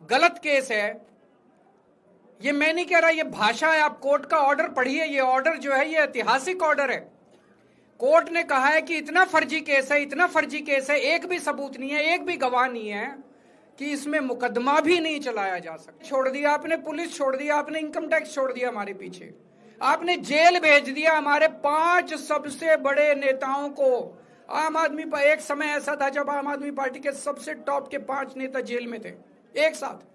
गलत केस है। ये मैं नहीं कह रहा, ये भाषा है। आप कोर्ट का ऑर्डर पढ़िए। ये ऑर्डर जो है ये ऐतिहासिक ऑर्डर है। कोर्ट ने कहा है कि इतना फर्जी केस है, इतना फर्जी केस है, एक भी सबूत नहीं है, एक भी गवाह नहीं है कि इसमें मुकदमा भी नहीं चलाया जा सकता। छोड़ दिया आपने, पुलिस छोड़ दिया आपने, इनकम टैक्स छोड़ दिया हमारे पीछे, आपने जेल भेज दिया हमारे 5 सबसे बड़े नेताओं को। आम आदमी पर एक समय ऐसा था जब आम आदमी पार्टी के सबसे टॉप के 5 नेता जेल में थे एक साथ।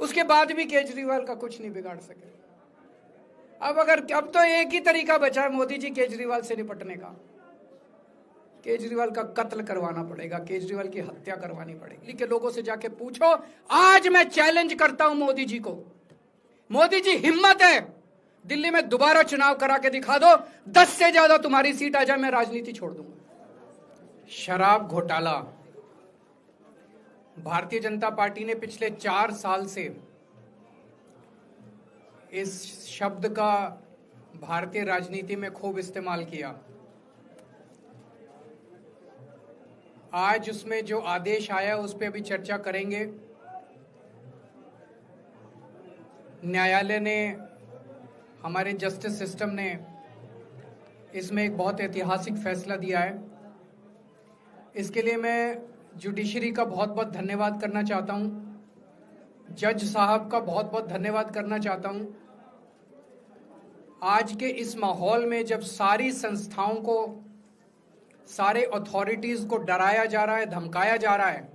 उसके बाद भी केजरीवाल का कुछ नहीं बिगाड़ सके। अब तो एक ही तरीका बचा है मोदी जी केजरीवाल से निपटने का। केजरीवाल का कत्ल करवाना पड़ेगा, केजरीवाल की हत्या करवानी पड़ेगी। दिल्ली के लोगों से जाके पूछो। आज मैं चैलेंज करता हूं मोदी जी को। मोदी जी, हिम्मत है दिल्ली में दोबारा चुनाव करा के दिखा दो, 10 से ज्यादा तुम्हारी सीट आ जाए, मैं राजनीति छोड़ दूंगा। शराब घोटाला, भारतीय जनता पार्टी ने पिछले 4 साल से इस शब्द का भारतीय राजनीति में खूब इस्तेमाल किया। आज उसमें जो आदेश आया उस पर भी चर्चा करेंगे। न्यायालय ने, हमारे जस्टिस सिस्टम ने इसमें एक बहुत ऐतिहासिक फैसला दिया है। इसके लिए मैं जुडिशरी का बहुत बहुत धन्यवाद करना चाहता हूं। जज साहब का बहुत बहुत धन्यवाद करना चाहता हूं। आज के इस माहौल में जब सारी संस्थाओं को, सारे अथॉरिटीज को डराया जा रहा है, धमकाया जा रहा है,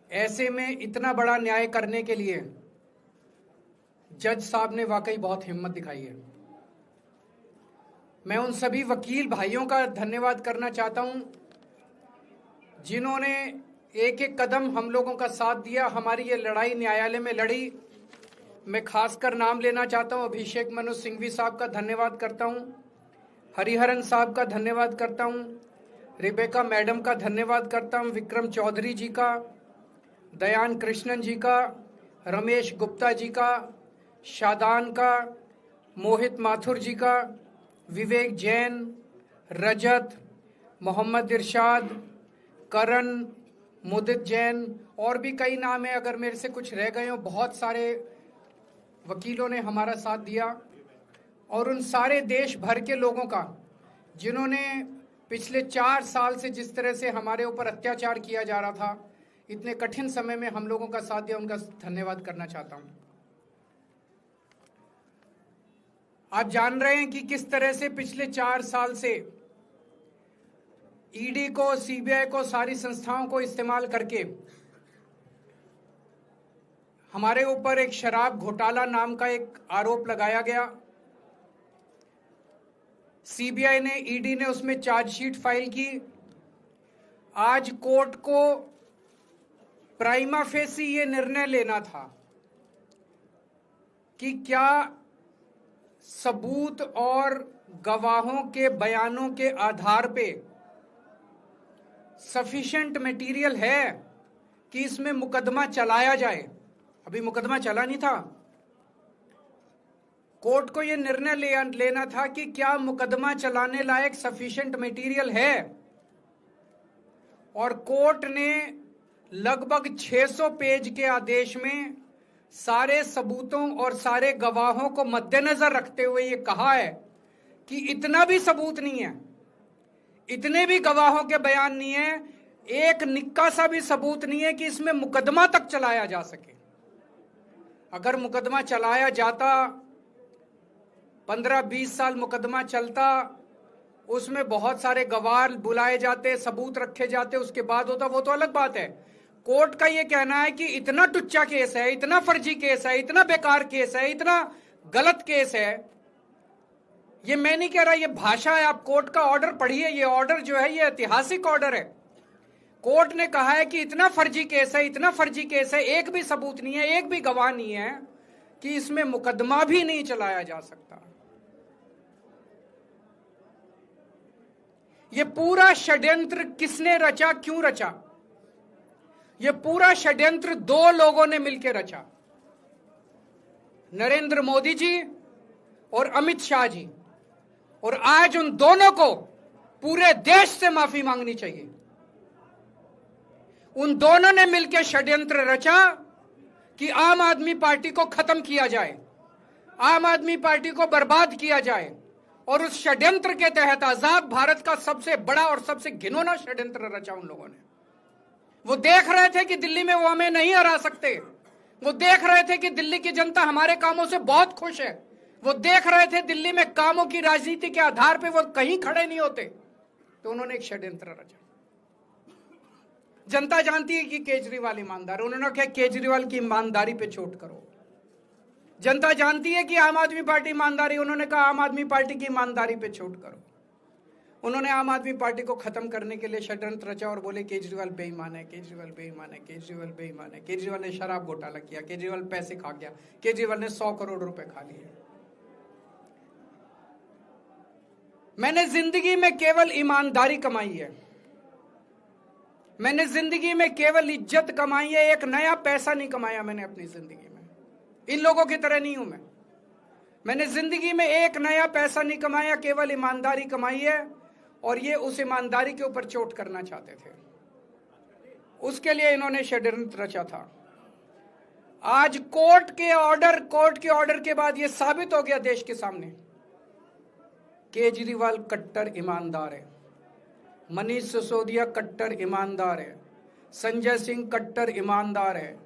ऐसे में इतना बड़ा न्याय करने के लिए जज साहब ने वाकई बहुत हिम्मत दिखाई है। मैं उन सभी वकील भाइयों का धन्यवाद करना चाहता हूं जिन्होंने एक एक कदम हम लोगों का साथ दिया, हमारी ये लड़ाई न्यायालय में लड़ी। मैं खासकर नाम लेना चाहता हूं, अभिषेक मनु सिंघवी साहब का धन्यवाद करता हूं, हरिहरन साहब का धन्यवाद करता हूं, रिबेका मैडम का धन्यवाद करता हूं, विक्रम चौधरी जी का, दयान कृष्णन जी का, रमेश गुप्ता जी का, शादान का, मोहित माथुर जी का, विवेक जैन, रजत, मोहम्मद इरशाद, करण, मुदित जैन, और भी कई नाम है, अगर मेरे से कुछ रह गए हो। बहुत सारे वकीलों ने हमारा साथ दिया, और उन सारे देश भर के लोगों का जिन्होंने पिछले 4 साल से जिस तरह से हमारे ऊपर अत्याचार किया जा रहा था, इतने कठिन समय में हम लोगों का साथ दिया, उनका धन्यवाद करना चाहता हूं। आप जान रहे हैं कि किस तरह से पिछले 4 साल से ईडी को, सीबीआई को, सारी संस्थाओं को इस्तेमाल करके हमारे ऊपर एक शराब घोटाला नाम का एक आरोप लगाया गया। सीबीआई ने, ईडी ने उसमें चार्जशीट फाइल की। आज कोर्ट को प्राइमा फेसी ये निर्णय लेना था कि क्या सबूत और गवाहों के बयानों के आधार पे सफिशिएंट मटेरियल है कि इसमें मुकदमा चलाया जाए। अभी मुकदमा चला नहीं था। कोर्ट को यह निर्णय लेना था कि क्या मुकदमा चलाने लायक सफिशिएंट मटेरियल है, और कोर्ट ने लगभग 600 पेज के आदेश में सारे सबूतों और सारे गवाहों को मद्देनजर रखते हुए ये कहा है कि इतना भी सबूत नहीं है, इतने भी गवाहों के बयान नहीं है, एक निक्का सा भी सबूत नहीं है कि इसमें मुकदमा तक चलाया जा सके। अगर मुकदमा चलाया जाता, 15-20 साल मुकदमा चलता, उसमें बहुत सारे गवाह बुलाए जाते, सबूत रखे जाते, उसके बाद होता, वो तो अलग बात है। कोर्ट का ये कहना है कि इतना टुच्चा केस है, इतना फर्जी केस है, इतना बेकार केस है, इतना गलत केस है। ये मैं नहीं कह रहा, ये भाषा है। आप कोर्ट का ऑर्डर पढ़िए। ये ऑर्डर जो है ये ऐतिहासिक ऑर्डर है। कोर्ट ने कहा है कि इतना फर्जी केस है, इतना फर्जी केस है, एक भी सबूत नहीं है, एक भी गवाह नहीं है कि इसमें मुकदमा भी नहीं चलाया जा सकता। ये पूरा षड्यंत्र किसने रचा, क्यों रचा? ये पूरा षड्यंत्र 2 लोगों ने मिलकर रचा, नरेंद्र मोदी जी और अमित शाह जी। और आज उन दोनों को पूरे देश से माफी मांगनी चाहिए। उन दोनों ने मिलकर षड्यंत्र रचा कि आम आदमी पार्टी को खत्म किया जाए, आम आदमी पार्टी को बर्बाद किया जाए। और उस षड्यंत्र के तहत आजाद भारत का सबसे बड़ा और सबसे घिनौना षड्यंत्र रचा उन लोगों ने। वो देख रहे थे कि दिल्ली में वो हमें नहीं हरा सकते, वो देख रहे थे कि दिल्ली की जनता हमारे कामों से बहुत खुश है, वो देख रहे थे दिल्ली में कामों की राजनीति के आधार पर वो कहीं खड़े नहीं होते, तो उन्होंने एक षड्यंत्र रचा। जनता जानती है कि केजरीवाल ईमानदार, उन्होंने कहा केजरीवाल की ईमानदारी पे चोट करो। जनता जानती है कि आम आदमी पार्टी ईमानदारी, उन्होंने कहा आम आदमी पार्टी की ईमानदारी पे चोट करो। उन्होंने आम आदमी पार्टी को खत्म करने के लिए षड्यंत्र रचा और बोले केजरीवाल बेईमान है, केजरीवाल बेईमान है, केजरीवाल बेईमान है, केजरीवाल ने शराब घोटाला किया, केजरीवाल पैसे खा गया, केजरीवाल ने 100 करोड़ रुपए खा लिए। मैंने जिंदगी में केवल ईमानदारी कमाई है, मैंने जिंदगी में केवल इज्जत कमाई है, एक नया पैसा नहीं कमाया मैंने अपनी जिंदगी में। इन लोगों की तरह नहीं हूं मैं। मैंने जिंदगी में एक नया पैसा नहीं कमाया, केवल ईमानदारी कमाई है। और ये उस ईमानदारी के ऊपर चोट करना चाहते थे, उसके लिए इन्होंने षड्यंत्र रचा था। आज कोर्ट के ऑर्डर के बाद ये साबित हो गया देश के सामने, केजरीवाल कट्टर ईमानदार है, मनीष सिसोदिया कट्टर ईमानदार है, संजय सिंह कट्टर ईमानदार है,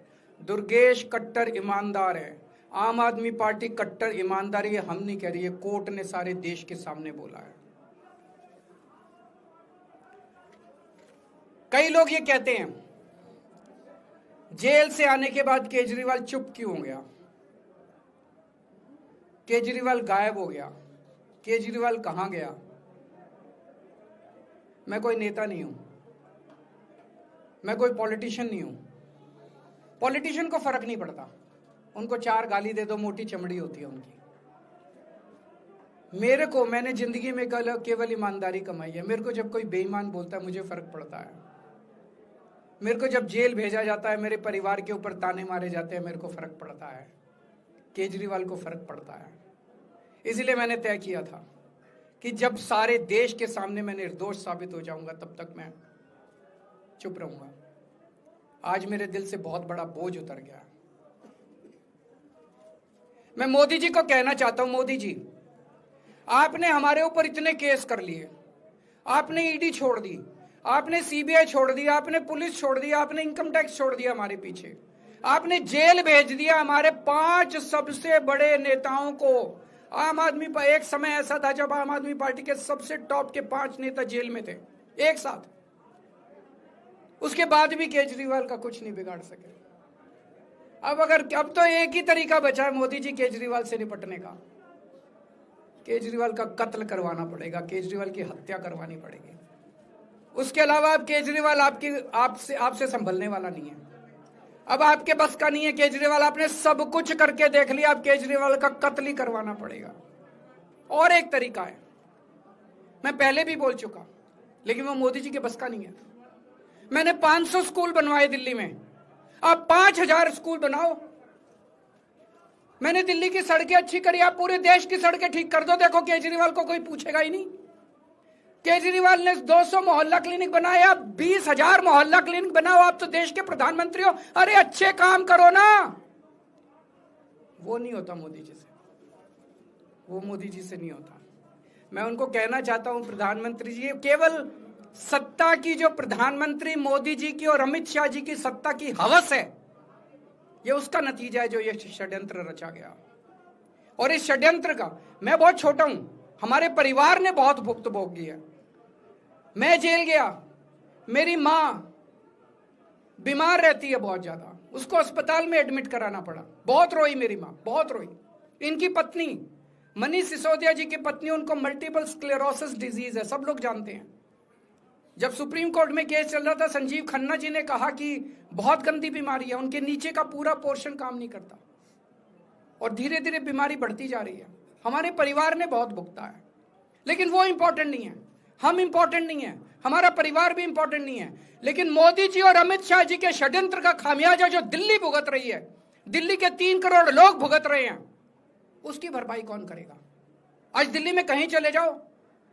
दुर्गेश कट्टर ईमानदार है, आम आदमी पार्टी कट्टर ईमानदारी है। हम नहीं कह रही है, कोर्ट ने सारे देश के सामने बोला है। कई लोग ये कहते हैं जेल से आने के बाद केजरीवाल चुप क्यों हो गया, केजरीवाल गायब हो गया, केजरीवाल कहां गया। मैं कोई नेता नहीं हूं, मैं कोई पॉलिटिशियन नहीं हूं। पॉलिटिशियन को फर्क नहीं पड़ता, उनको 4 गाली दे दो, मोटी चमड़ी होती है उनकी। मैंने जिंदगी में केवल ईमानदारी कमाई है। मेरे को जब कोई बेईमान बोलता है मुझे फर्क पड़ता है, मेरे को जब जेल भेजा जाता है, मेरे परिवार के ऊपर ताने मारे जाते हैं, मेरे को फर्क पड़ता है। केजरीवाल को फर्क पड़ता है। इसलिए मैंने तय किया था कि जब सारे देश के सामने मैं निर्दोष साबित हो जाऊंगा तब तक मैं चुप रहूंगा। आज मेरे दिल से बहुत बड़ा बोझ उतर गया। मैं मोदी जी को कहना चाहता हूं, मोदी जी आपने हमारे ऊपर इतने केस कर लिए, आपने ईडी छोड़ दी, आपने सीबीआई छोड़ दी, आपने पुलिस छोड़ दी, आपने इनकम टैक्स छोड़ दिया हमारे पीछे, आपने जेल भेज दिया हमारे 5 सबसे बड़े नेताओं को। आम आदमी एक समय ऐसा था जब आम आदमी पार्टी के सबसे टॉप के 5 नेता जेल में थे एक साथ। उसके बाद भी केजरीवाल का कुछ नहीं बिगाड़ सके। अब तो एक ही तरीका बचा है मोदी जी केजरीवाल से निपटने का, केजरीवाल का कत्ल करवाना पड़ेगा, केजरीवाल की हत्या करवानी पड़ेगी। उसके अलावा अब केजरीवाल आपसे संभलने वाला नहीं है। अब आपके बस का नहीं है केजरीवाल, आपने सब कुछ करके देख लिया, अब केजरीवाल का कत्ल ही करवाना पड़ेगा। और एक तरीका है, मैं पहले भी बोल चुका, लेकिन वो मोदी जी के बस का नहीं है। मैंने 500 स्कूल बनवाए दिल्ली में, आप 5000 स्कूल बनाओ। मैंने दिल्ली की सड़कें अच्छी करी, आप पूरे देश की सड़कें ठीक कर दो, देखो केजरीवाल को कोई पूछेगा ही नहीं। केजरीवाल ने 200 मोहल्ला क्लिनिक बनाए, आप 20,000 मोहल्ला क्लिनिक बनाओ। आप तो देश के प्रधानमंत्री हो, अरे अच्छे काम करो ना। वो नहीं होता मोदी जी से, वो मोदी जी से नहीं होता। मैं उनको कहना चाहता हूं, प्रधानमंत्री जी, केवल सत्ता की जो प्रधानमंत्री मोदी जी की और अमित शाह जी की सत्ता की हवस है, ये उसका नतीजा है जो ये षड्यंत्र रचा गया। और इस षड्यंत्र का मैं बहुत छोटा हूं, हमारे परिवार ने बहुत भुगत भोगी है। मैं जेल गया, मेरी मां बीमार रहती है बहुत ज्यादा, उसको अस्पताल में एडमिट कराना पड़ा, बहुत रोई मेरी मां, बहुत रोई। इनकी पत्नी मनीष सिसोदिया जी की पत्नी, उनको मल्टीपल स्क्लेरोसिस डिजीज है, सब लोग जानते हैं। जब सुप्रीम कोर्ट में केस चल रहा था, संजीव खन्ना जी ने कहा कि बहुत गंदी बीमारी है, उनके नीचे का पूरा पोर्शन काम नहीं करता और धीरे धीरे बीमारी बढ़ती जा रही है। हमारे परिवार ने बहुत भुगता है, लेकिन वो इंपॉर्टेंट नहीं है, हम इंपॉर्टेंट नहीं है, हमारा परिवार भी इंपॉर्टेंट नहीं है। लेकिन मोदी जी और अमित शाह जी के षड्यंत्र का खामियाजा जो दिल्ली भुगत रही है, दिल्ली के 3 करोड़ लोग भुगत रहे हैं, उसकी भरपाई कौन करेगा? आज दिल्ली में कहीं चले जाओ,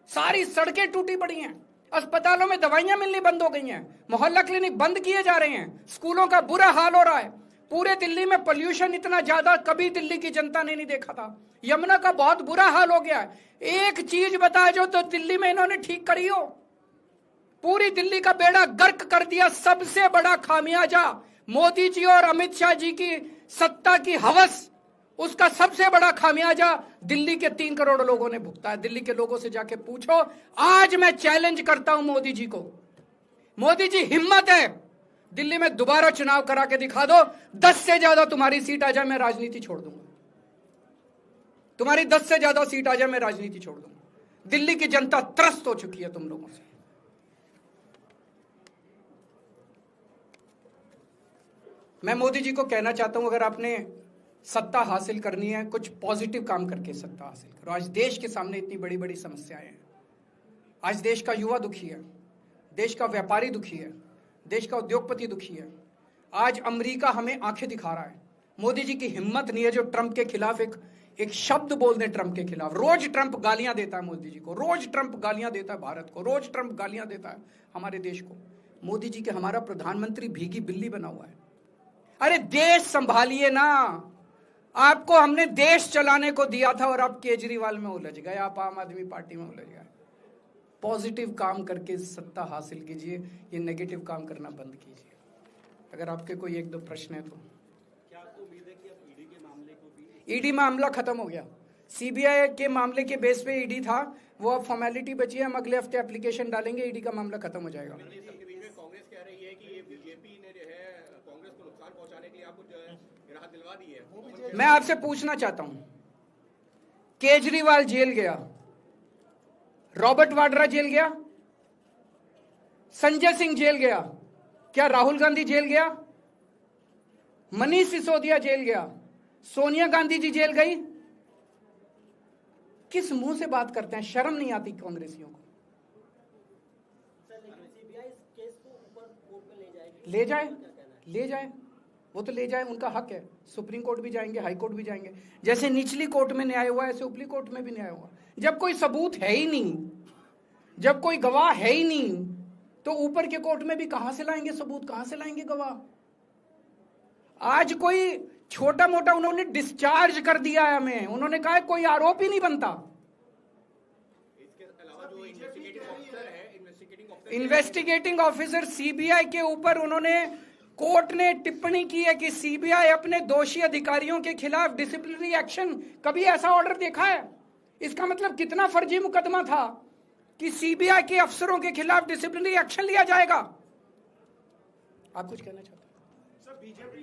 सारी सड़कें टूटी पड़ी हैं, अस्पतालों में दवाइयां मिलनी बंद हो गई हैं, मोहल्ला क्लिनिक बंद किए जा रहे हैं, स्कूलों का बुरा हाल हो रहा है। पूरे दिल्ली में पोल्यूशन इतना ज्यादा कभी दिल्ली की जनता ने नहीं देखा था। यमुना का बहुत बुरा हाल हो गया है। एक चीज बता जो तो दिल्ली में इन्होंने ठीक करी हो। पूरी दिल्ली का बेड़ा गर्क कर दिया। सबसे बड़ा खामियाजा मोदी जी और अमित शाह जी की सत्ता की हवस, उसका सबसे बड़ा खामियाजा दिल्ली के 3 करोड़ लोगों ने भुगता है। दिल्ली के लोगों से जाके पूछो। आज मैं चैलेंज करता हूं मोदी जी को, मोदी जी हिम्मत है दिल्ली में दोबारा चुनाव करा के दिखा दो, 10 से ज्यादा तुम्हारी सीट आ जाए मैं राजनीति छोड़ दूंगा। तुम्हारी 10 से ज्यादा सीट आ जाए मैं राजनीति छोड़ दूंगा। दिल्ली की जनता त्रस्त हो चुकी है तुम लोगों से। मैं मोदी जी को कहना चाहता हूं, अगर आपने सत्ता हासिल करनी है, कुछ पॉजिटिव काम करके सत्ता हासिल करो। आज देश के सामने इतनी बड़ी बड़ी समस्याएं हैं। आज देश का युवा दुखी है, देश का व्यापारी दुखी है, देश का उद्योगपति दुखी है। आज अमेरिका हमें आंखें दिखा रहा है। मोदी जी की हिम्मत नहीं है जो ट्रंप के खिलाफ एक शब्द बोल दे। ट्रंप के खिलाफ रोज ट्रंप गालियां देता है मोदी जी को, रोज ट्रंप गालियां देता है भारत को, रोज ट्रंप गालियां देता है हमारे देश को। मोदी जी के हमारा प्रधानमंत्री भीगी बिल्ली बना हुआ है। अरे देश संभालिए ना। आपको हमने देश चलाने को दिया था और आप केजरीवाल में उलझ गए, आप आम आदमी पार्टी में उलझ गए। पॉजिटिव काम करके सत्ता हासिल कीजिए, ये नेगेटिव काम करना बंद कीजिए। अगर आपके कोई 1-2 प्रश्न है तो। क्या आपको उम्मीद है कि अब ईडी के मामले को भी? ईडी मामला खत्म हो गया। सीबीआई के मामले के बेस पे ईडी था, वो अब फॉर्मेलिटी बची है। हम अगले हफ्ते एप्लीकेशन डालेंगे, ईडी का मामला खत्म हो जाएगा। कांग्रेस कह रही है कि ये बीजेपी ने जो है कांग्रेस को नुकसान पहुंचाने के लिए आपको जो है राहत दिलवा दी है। मैं आपसे पूछना चाहता हूं, केजरीवाल जेल गया, रॉबर्ट वाड्रा जेल गया, संजय सिंह जेल गया, क्या राहुल गांधी जेल गया, मनीष सिसोदिया जेल गया, सोनिया गांधी जी जेल गई? किस मुंह से बात करते हैं? शर्म नहीं आती कांग्रेसियों को? ले जाए, ले जाए, वो तो ले जाए, उनका हक है। सुप्रीम कोर्ट भी जाएंगे, हाई कोर्ट भी जाएंगे। जैसे निचली कोर्ट में न्याय हुआ ऐसे ऊपरी कोर्ट में भी न्याय हुआ। जब कोई सबूत है ही नहीं, जब कोई गवाह है ही नहीं, तो ऊपर के कोर्ट में भी कहां से लाएंगे सबूत, कहां से लाएंगे गवाह? आज कोई छोटा मोटा उन्होंने डिस्चार्ज कर दिया है हमें, उन्होंने कहा कोई आरोप ही नहीं बनता। इसके अलावा जो इन्वेस्टिगेटिंग ऑफिसर है, इन्वेस्टिगेटिंग ऑफिसर सीबीआई के ऊपर उन्होंने, कोर्ट ने टिप्पणी की है कि सीबीआई अपने दोषी अधिकारियों के खिलाफ डिसिप्लिनरी एक्शन, कभी ऐसा ऑर्डर देखा है? इसका मतलब कितना फर्जी मुकदमा था कि सीबीआई के अफसरों के खिलाफ डिसिप्लिनरी एक्शन लिया जाएगा। आप कुछ कहना चाहते हैं? Sir, BJP